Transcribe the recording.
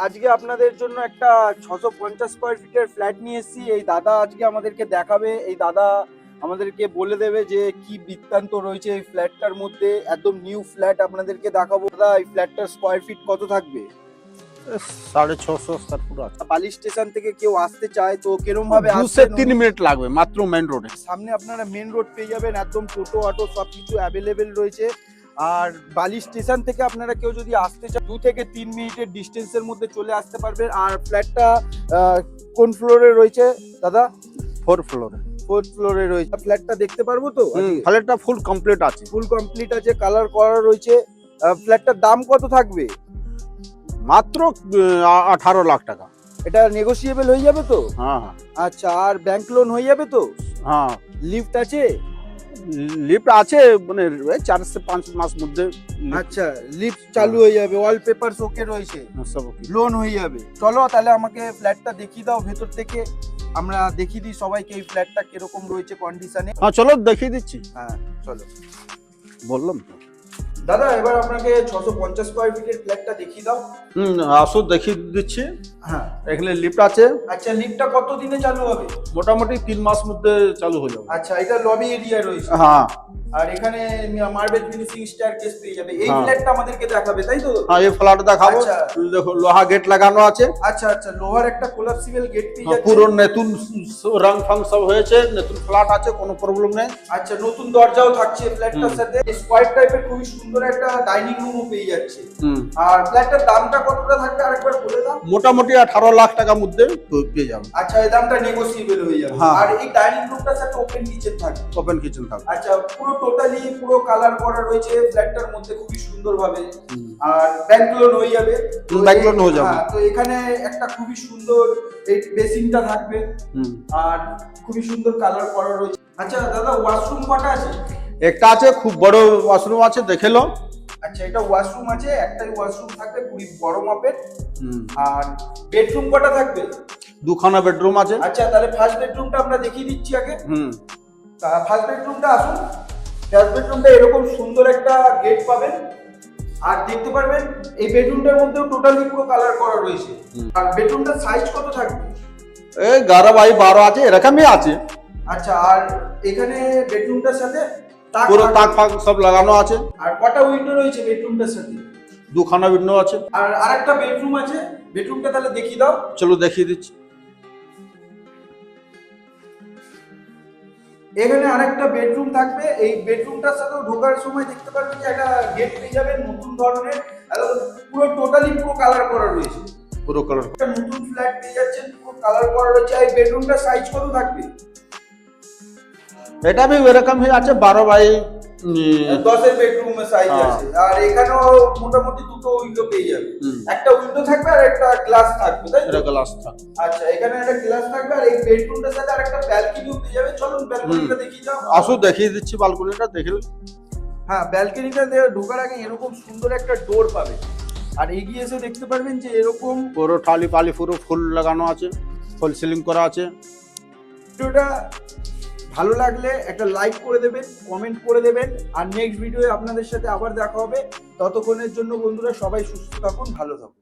আজকে আপনাদের জন্য একটা 650 স্কয়ার ফিটের ফ্ল্যাট নিয়ে এসেছি। এই দাদা আজকে আমাদেরকে দেখাবে, এই দাদা আমাদেরকে বলে দেবে যে কি বৃত্তান্ত রয়েছে এই ফ্ল্যাটটার মধ্যে। একদম নিউ ফ্ল্যাট আপনাদেরকে দেখাবো। দাদা, এই ফ্ল্যাটটার স্কয়ার ফিট কত থাকবে? 650 স্কয়ার ফুট আছে। বালি স্টেশন থেকে কেউ আসতে চায় তো কিরম ভাবে 2 আসবে? से 3 মিনিট লাগবে মাত্র মেইন রোডে। সামনে আপনারা মেন রোড পেয়ে যাবেন, একদম টোটো অটো সবকিছু অ্যাভেলেবেল রয়েছে। আর বালি স্টেশন থেকে আপনারা কেউ যদি আসতে চান 2 থেকে 3 মিনিটের ডিস্টেন্সের মধ্যে চলে আসতে পারবেন। আর ফ্ল্যাটটা কোন ফ্লোরে রয়েছে দাদা? 4 ফ্লোরে। 4th ফ্লোরে রয়েছে। ফ্ল্যাটটা দেখতে পারবো তো? ফ্ল্যাটটা ফুল কমপ্লিট আছে। ফুল কমপ্লিট আছে, কালার করা রয়েছে। ফ্ল্যাটটার দাম কত থাকবে? মাত্র 18 লাখ টাকা। এটা নেগোসিয়েবল হয়ে যাবে তো? হ্যাঁ হ্যাঁ আচ্ছা, আর ব্যাংক লোন হয়ে যাবে তো? হ্যাঁ, লিফট আছে? লিফট আছে, মানে 4 से 5 মাস মধ্যে আচ্ছা, লিফট চালু হয়ে যাবে, ওয়ালপেপার ওকে রয়েছে, সব ওকে। লোন হয়ে যাবে। চলো তাহলে আমাকে ফ্ল্যাটটা দেখিয়ে দাও ভেতর থেকে, আমরা দেখিয়ে দিই সবাইকে এই ফ্ল্যাটটা কিরকম রয়েছে কন্ডিশনে। হ্যাঁ চলো দেখিয়ে দিচ্ছি। হ্যাঁ চলো। বললাম তো দাদা, এবার আপনাকে 650 স্কয়ার ফিটের ফ্ল্যাটটা দেখিয়ে দাও। আসো দেখিয়ে দিচ্ছি। হ্যাঁ, এখানে লিফট আছে। আচ্ছা, লিফটটা কত দিনে চালু হবে? মোটামুটি 3 মাস মধ্যে চালু হয়ে যাবে। আচ্ছা, এটা লবি এরিয়া রয়েছে। হ্যাঁ আর এখানে মার্বেল ফিনিশিং স্টেয়ারকেস পেয়ে যাবে। এই হ্যাঁ। ফ্ল্যাটটা আমাদেরকে দেখাবে, তাই তো? হ্যাঁ, এই ফ্ল্যাট দেখাবো। আচ্ছা। দেখো লোহা গেট লাগানো আছে। আচ্ছা আচ্ছা, লোহার একটা কোলাপসিবল গেট পেয়ে যাচ্ছে। পুরো নতুন রং ফাং সব হয়েছে, নতুন ফ্ল্যাট আছে, কোনো প্রবলেম নেই। আচ্ছা, নতুন দরজাও থাকছে ফ্ল্যাটটার সাথে। স্কয়ার টাইপের খুবই সুন্দর একটা ডাইনিং রুমও পেয়ে যাচ্ছে। আর ফ্ল্যাটটার দামটা কতটা থাকবে আরেকবার বলে দাও। মোটামুটি 18 লাখ টাকার মধ্যে পেয়ে যাবে। আচ্ছা, এই দামটা নেগোসিয়েবল হয়ে যাবে। হ্যাঁ। আর এই ডাইনিং রুমটার সাথে ওপেন কিচেন থাকবে। ওপেন কিচেন থাকবে। আচ্ছা, পুরো টোটালি পুরো কালার করা রয়েছে ফ্ল্যাটটার মধ্যে খুবই সুন্দরভাবে। আর ব্যাংক লোন হয়ে যাবে। তো ব্যাংক লোন হয়ে যাবে। হ্যাঁ, তো এখানে একটা খুবই সুন্দর এই বেসিনটা থাকবে। আর খুবই সুন্দর কালার করা রয়েছে। আচ্ছা দাদা, ওয়াশরুম কটা আছে? একটা আছে, খুব বড় ওয়াশরুম আছে, দেখে লো। আচ্ছা, এটা ওয়াশরুম আছে, একটাই ওয়াশরুম থাকবে খুবই বড় মাপের। আর বেডরুম কটা থাকবে? 2খানা বেডরুম আছে। আচ্ছা, তাহলে ফার্স্ট বেডরুমটা আমরা দেখিয়ে দিচ্ছি আগে। ফার্স্ট বেডরুমটা আসুন। ফার্স্ট বেডরুমটা এরকম সুন্দর একটা গেট পাবেন। আর দেখতে পারবেন এই বেডরুমটার মধ্যেও টোটালি পুরো কালার করা রয়েছে। আর বেডরুমটার সাইজ কত থাকবে? এই 11x12 আছে, এরকমই আছে। আচ্ছা, আর এখানে বেডরুমটার সাথে পুরো তাক ফাক সব লাগানো আছে। আর কটা উইন্ডো রয়েছে বেডরুমটার সাথে? 2খানা উইন্ডো আছে। আর আরেকটা বেডরুম আছে, বেডরুমটা তাহলে দেখিয়ে দাও। চলো দেখিয়ে দিচ্ছি। এখানে আরেকটা বেডরুম থাকবে। এই বেডরুমটার সাথে ঢোকার সময় দেখতে পারবেন যে একটা গেট পেয়ে যাবেন নতুন ধরনের। একদম পুরো টোটালি পুরো কালার করা রয়েছে। পুরো কালার। একটা নতুন ফ্ল্যাট পেয়ে যাচ্ছেন, পুরো কালার করা রয়েছে। এই বেডরুমটার সাইজ কত থাকবে? এটা भी এরকমই আছে, 12x10 এর বেডরুমের সাইজ আছে। আর এখানেও মোটামুটি দুটো উইন্ডো পেয়ে যাবে। একটা উইন্ডো থাকবে আর একটা গ্লাস থাকবে, তাই তো? এটা গ্লাস থাকবে। আচ্ছা, এখানে একটা গ্লাস থাকবে। আর এই বেডরুমটার সাথে আরেকটা ব্যালকনিও পেয়ে যাবে। চলুন ব্যালকনিটা দেখিয়ে দাও। আসো দেখিয়ে দিচ্ছি বালকনিটা, দেখে লো। হ্যাঁ, ব্যালকনিটা ঢোকার আগে এরকম সুন্দর একটা ডোর পাবে। আর এগিয়ে এসে দেখতে পারবেন যে এরকম পুরো টালি পালি পুরো ফুল লাগানো আছে, ফুল সিলিং করা আছে। ভিডিওটা ভালো লাগলে একটা লাইক করে দেবেন, কমেন্ট করে দেবেন। আর নেক্সট ভিডিওয়ে আপনাদের সাথে আবার দেখা হবে। ততক্ষণের জন্য বন্ধুরা সবাই সুস্থ থাকুন, ভালো থাকুন।